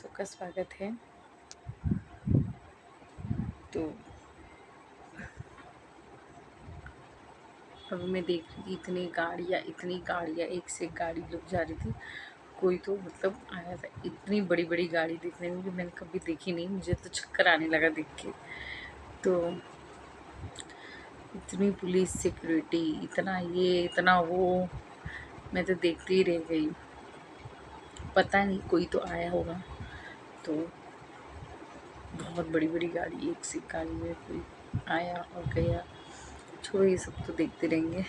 सबका स्वागत है। तो अब मैं देख रही थी इतनी गाड़ियाँ एक से एक गाड़ी लोग जा रही थी। कोई तो मतलब आया था, इतनी बड़ी बड़ी गाड़ी देखने में कि मैंने कभी देखी नहीं। मुझे तो चक्कर आने लगा देख के। तो इतनी पुलिस सिक्योरिटी, इतना ये इतना वो, मैं तो देखती ही रह गई। पता नहीं कोई तो आया होगा। तो बहुत बड़ी बड़ी गाड़ी, एक से एक गाड़ी में कोई आया और गया। छोड़ो, ये सब तो देखते रहेंगे।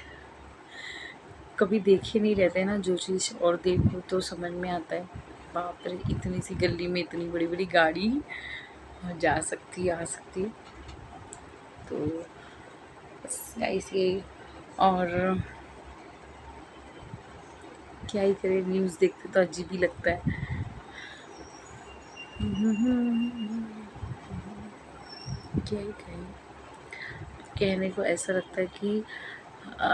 कभी देखे नहीं रहते ना जो चीज़, और देखो तो समझ में आता है। बाप रे, इतनी सी गली में इतनी बड़ी बड़ी गाड़ी जा सकती है, आ सकती है। तो बस ऐसे ही। और क्या ही करे, न्यूज़ देखते तो अजीब ही लगता है। क्या ही कहें, कहने को ऐसा लगता है कि आ,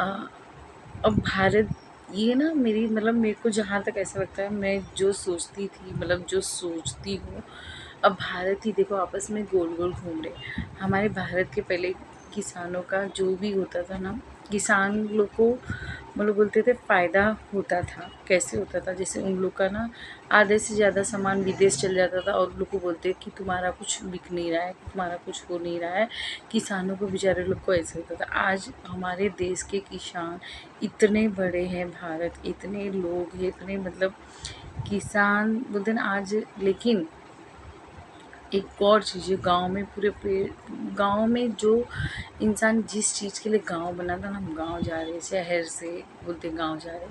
अब भारत, ये ना मेरे को जहाँ तक ऐसा लगता है, मैं जो सोचती थी, जो सोचती हूँ, अब भारत ही देखो आपस में गोल गोल घूम रहे। हमारे भारत के पहले किसानों का जो भी होता था ना, किसान लोग को बोलते थे फ़ायदा होता था। कैसे होता था, जैसे उन लोग का ना आधे से ज़्यादा सामान विदेश चल जाता था, और लोग को बोलते कि तुम्हारा कुछ बिक नहीं रहा है, तुम्हारा कुछ हो नहीं रहा है। किसानों को, बेचारे लोग को ऐसे होता था। आज हमारे देश के किसान इतने बड़े हैं, भारत इतने लोग हैं, इतने किसान बोलते ना आज। लेकिन एक और चीज़ है, गाँव में पूरे पेड़, गाँव में जो इंसान जिस चीज़ के लिए गाँव बना था ना, हम गाँव जा रहे, शहर से बोलते गाँव जा रहे,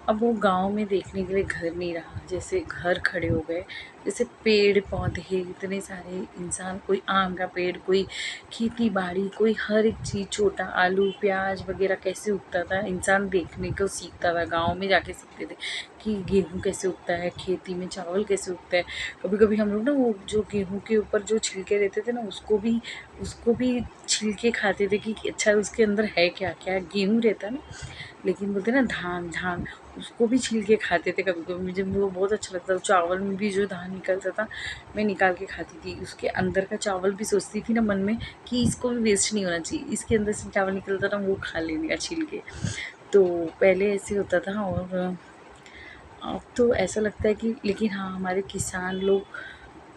अब वो गाँव में देखने के लिए घर नहीं रहा। जैसे घर खड़े हो गए, जैसे पेड़ पौधे इतने सारे, इंसान कोई आम का पेड़, कोई खेती बाड़ी, कोई हर एक चीज़, छोटा आलू प्याज वगैरह कैसे उगता था, इंसान देखने को सीखता था। गाँव में जाके सीखते थे कि गेहूँ कैसे उगता है, खेती में चावल कैसे उगता है। कभी कभी हम लोग ना वो जो गेहूँ के ऊपर जो छिलके रहते थे ना, उसको भी छिलके खाते थे कि अच्छा उसके अंदर है क्या क्या। गेहूँ रहता है ना, लेकिन बोलते ना धान धान, उसको भी छील के खाते थे। कभी कभी मुझे वो बहुत अच्छा लगता था। चावल में भी जो धान निकलता था, मैं निकाल के खाती थी। उसके अंदर का चावल भी सोचती थी ना मन में कि इसको भी वेस्ट नहीं होना चाहिए, इसके अंदर से चावल निकलता था वो खा लेने का छील के। तो पहले ऐसे होता था। और अब तो ऐसा लगता है कि, लेकिन हाँ, हमारे किसान लोग,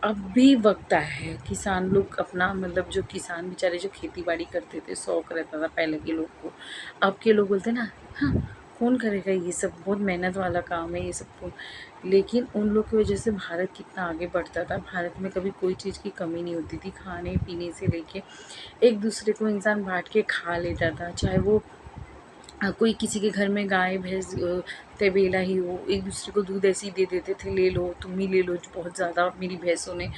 अब भी वक्त आया है, किसान लोग अपना जो किसान बेचारे जो खेती बाड़ी करते थे, शौक रहता था पहले के लोग को। अब के लोग बोलते ना, हाँ कौन करेगा ये सब, बहुत मेहनत वाला काम है ये सब तो। लेकिन उन लोग की वजह से भारत कितना आगे बढ़ता था। भारत में कभी कोई चीज़ की कमी नहीं होती थी, खाने पीने से लेके एक दूसरे को इंसान बांट के खा लेता था। चाहे वो कोई किसी के घर में गाय भैंस तबेला ही हो, एक दूसरे को दूध ऐसे ही दे देते थे, ले लो तुम ही ले लो, जो बहुत ज़्यादा मेरी भैंसों ने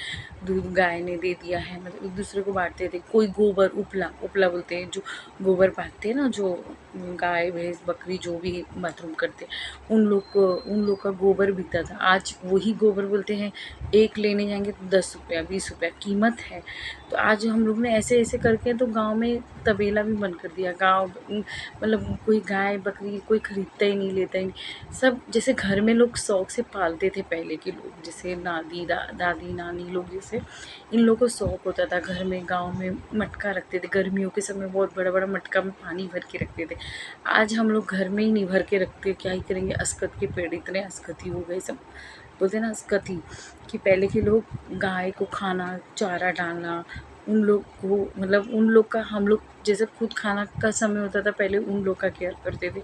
दूध, गाय ने दे दिया है, एक दूसरे को बांटते थे। कोई गोबर, उपला उपला बोलते हैं, जो गोबर पाते हैं ना, जो गाय भैंस बकरी जो भी बाथरूम करते, उन लोग का गोबर बिकता था। आज वही गोबर बोलते हैं, एक लेने जाएंगे तो 10 रुपया 20 रुपया कीमत है। तो आज हम लोग ने ऐसे ऐसे करके तो गाँव में तबेला भी बंद कर दिया। गाँव कोई गाय बकरी कोई खरीदता ही नहीं, लेता ही नहीं। सब जैसे घर में लोग शौक से पालते थे पहले के लोग, जैसे दादी नानी लोग, जैसे इन लोगों को शौक होता था। घर में गाँव में मटका रखते थे, गर्मियों के समय बहुत बड़ा बड़ा मटका में पानी भर के रखते थे। आज हम लोग घर में ही नहीं भर के रखते, क्या ही करेंगे। अस्कत के पेड़, इतने अस्कती हो गए सब, बोलते ना अस्कती, कि पहले के लोग गाय को खाना चारा डालना, उन लोग को उन लोग का, हम लोग जैसे खुद खाना का समय होता था पहले, उन लोग का केयर करते थे,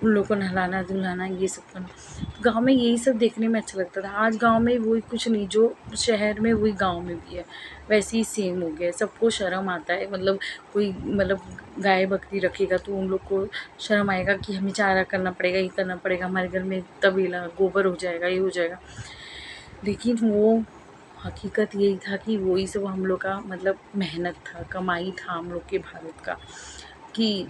उन लोग को नहलाना धुलाना ये सब करना। तो गाँव में यही सब देखने में अच्छा लगता था। आज गाँव में वही कुछ नहीं, जो शहर में वही गाँव में भी है, वैसे ही सेम हो गया है। सबको शर्म आता है, कोई गाय बकरी रखेगा तो उन लोग को शर्म आएगा कि हमें चारा करना पड़ेगा, ये करना पड़ेगा, हमारे घर में तबेला गोबर हो जाएगा, ये हो जाएगा। लेकिन वो हकीकत यही था कि वही सब हम लोग का मेहनत था, कमाई था हम लोग के भारत का, कि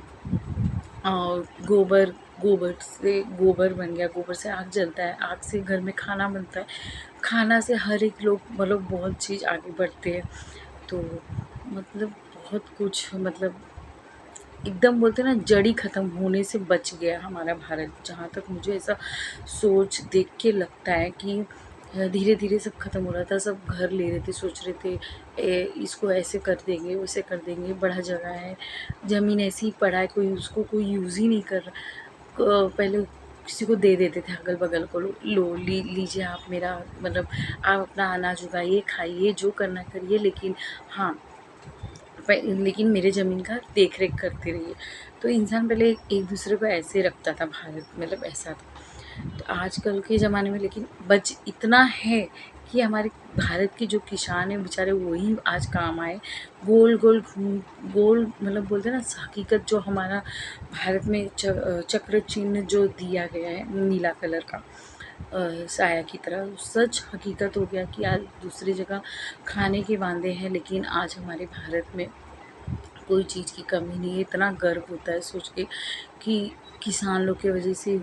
गोबर गोबर से गोबर बन गया, गोबर से आग जलता है, आग से घर में खाना बनता है, खाना से हर एक लोग बहुत चीज़ आगे बढ़ते हैं। तो बहुत कुछ एकदम बोलते हैं ना, जड़ ही ख़त्म होने से बच गया हमारा भारत। जहाँ तक मुझे ऐसा सोच देख के लगता है कि धीरे धीरे सब ख़त्म हो रहा था। सब घर ले रहे थे, सोच रहे थे इसको ऐसे कर देंगे, वैसे कर देंगे, बड़ा जगह है, ज़मीन ऐसी ही पड़ा है, कोई उसको कोई यूज़ ही नहीं कर रहा। पहले किसी को दे देते थे अगल बगल को, लो लीजिए आप मेरा, मतलब आप अपना अनाज उगाइए, खाइए, जो करना करिए, लेकिन हाँ लेकिन मेरे ज़मीन का देख रेख करते रहिए। तो इंसान पहले एक दूसरे को ऐसे रखता था, भारत मतलब ऐसा था। तो आजकल के ज़माने में लेकिन बच इतना है कि हमारे भारत के जो किसान हैं बेचारे वही आज काम आए। गोल गोल घूम गोल मतलब बोलते हैं ना, हकीकत जो हमारा भारत में चक्र चिन्ह जो दिया गया है नीला कलर का, साया की तरह सच हकीकत हो गया कि आज दूसरी जगह खाने के वांदे हैं, लेकिन आज हमारे भारत में कोई चीज़ की कमी नहीं है। इतना गर्व होता है सोच के कि किसान लोग की वजह से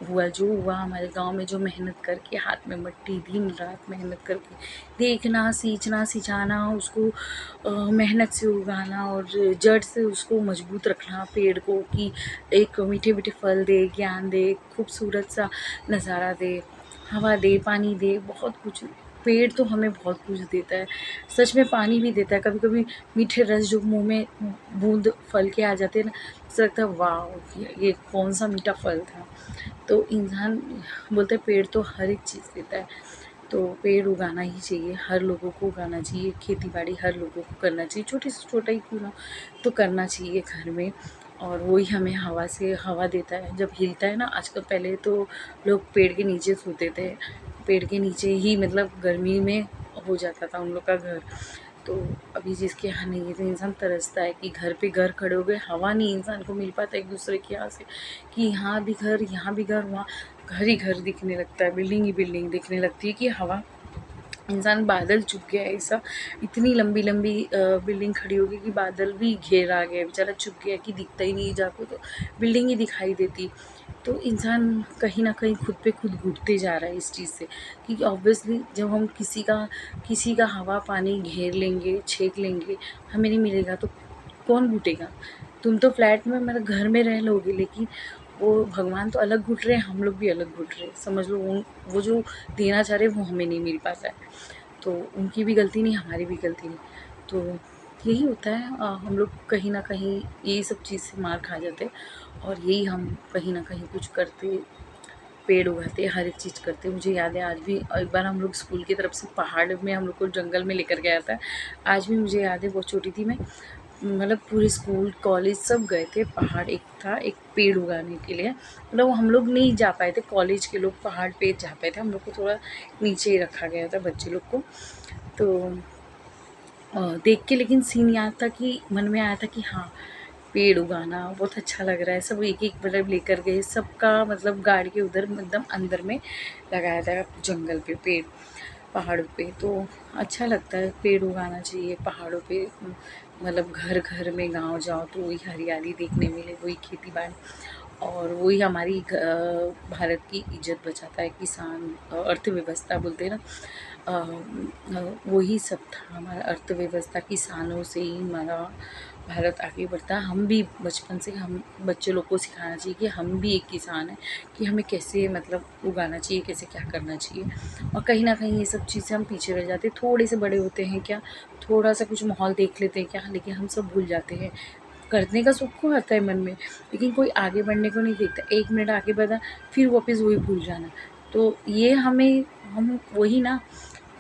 हुआ जो हुआ हमारे गांव में, जो मेहनत करके हाथ में मट्टी दिन रात मेहनत करके देखना, सींचना, सिंचाना, उसको मेहनत से उगाना और जड़ से उसको मजबूत रखना पेड़ को, कि एक मीठे मीठे फल दे, ज्ञान दे, खूबसूरत सा नज़ारा दे, हवा दे, पानी दे, बहुत कुछ। पेड़ तो हमें बहुत कुछ देता है, सच में पानी भी देता है। कभी कभी मीठे रस जो मुंह में बूंद फल के आ जाते हैं ना, ऐसा लगता है वाह ये कौन सा मीठा फल था। तो इंसान बोलते हैं पेड़ तो हर एक चीज़ देता है, तो पेड़ उगाना ही चाहिए, हर लोगों को उगाना चाहिए, खेती बाड़ी हर लोगों को करना चाहिए, छोटे से छोटा ही क्यों ना तो करना चाहिए घर में। और वही हमें हवा से हवा देता है जब हिलता है ना। आजकल पहले तो लोग पेड़ के नीचे सोते थे, पेड़ के नीचे ही मतलब गर्मी में हो जाता था उन लोग का घर। तो अभी जिसके यहाँ नहीं है तो इंसान तरसता है कि घर पे घर खड़े हो गए, हवा नहीं इंसान को मिल पाता एक दूसरे के यहाँ से, कि यहाँ भी घर, यहाँ भी घर, वहाँ घर ही घर दिखने लगता है, बिल्डिंग ही बिल्डिंग दिखने लगती है कि हवा। इंसान बादल चुप गया है ऐसा, इतनी लंबी लंबी बिल्डिंग खड़ी हो गई कि बादल भी घेर आ गया, बेचारा चुप गया कि दिखता ही नहीं, जाको तो बिल्डिंग ही दिखाई देती। तो इंसान कहीं ना कहीं खुद पे खुद घुटते जा रहा है इस चीज़ से, क्योंकि ऑब्वियसली जब हम किसी का हवा पानी घेर लेंगे, छेक लेंगे, हमें नहीं मिलेगा तो कौन घुटेगा। तुम तो फ्लैट में मतलब घर में रह लोगे, लेकिन वो भगवान तो अलग घुट रहे हैं, हम लोग भी अलग घुट रहे हैं, समझ लो। वो जो देना चाह रहे हैं वो हमें नहीं मिल पाता है, तो उनकी भी गलती नहीं, हमारी भी गलती नहीं। तो यही होता है, हम लोग कहीं ना कहीं यही सब चीज़ से मार खा जाते हैं, और यही हम कहीं ना कहीं कुछ करते, पेड़ उगाते, हर एक चीज़ करते। मुझे याद है आज भी, एक बार हम लोग स्कूल की तरफ से पहाड़ में हम लोग को जंगल में लेकर गया था। आज भी मुझे याद है, बहुत छोटी थी मैं, मतलब पूरे स्कूल कॉलेज सब गए थे। पहाड़ एक था, एक पेड़ उगाने के लिए, मतलब हम लोग नहीं जा पाए थे, कॉलेज के लोग पहाड़ पे जा पाए थे, हम लोग को थोड़ा नीचे ही रखा गया था बच्चे लोग को। तो देख के लेकिन सीन याद था कि मन में आया था कि हाँ पेड़ उगाना बहुत अच्छा लग रहा है। सब एक एक मतलब लेकर गए, सबका मतलब गाड़ी के उधर एकदम अंदर में लगाया था जंगल पे पेड़, पहाड़ों पे। तो अच्छा लगता है, पेड़ उगाना चाहिए पहाड़ों पे। मतलब घर घर में गांव जाओ तो वही हरियाली देखने मिले, वही खेती बाड़ी, और वही हमारी भारत की इज्जत बचाता है। किसान अर्थव्यवस्था बोलते हैं ना, वही सब था हमारा अर्थव्यवस्था, किसानों से ही हमारा भारत आगे बढ़ता है। हम भी बचपन से हम बच्चे लोग को सिखाना चाहिए कि हम भी एक किसान हैं, कि हमें कैसे मतलब उगाना चाहिए, कैसे क्या करना चाहिए। और कहीं ना कहीं ये सब चीज़ें हम पीछे रह जाते हैं, थोड़े से बड़े होते हैं क्या, थोड़ा सा कुछ माहौल देख लेते हैं क्या, लेकिन हम सब भूल जाते हैं। करने का सबको आता है मन में, लेकिन कोई आगे बढ़ने को नहीं देखता। 1 मिनट आगे बढ़ा फिर वापस वही भूल जाना। तो ये हम वही ना,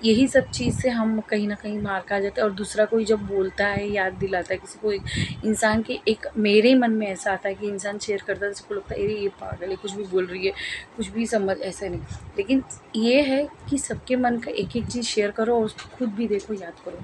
यही सब चीज़ से हम कहीं न कहीं मार खा जाते हैं। और दूसरा कोई जब बोलता है, याद दिलाता है किसी को, एक इंसान के एक मेरे मन में ऐसा आता है कि इंसान शेयर करता है, सबको लगता है अरे ये पागल है, कुछ भी बोल रही है, कुछ भी समझ, ऐसा नहीं। लेकिन ये है कि सबके मन का एक-एक चीज़ शेयर करो और उसको खुद भी देखो, याद करो।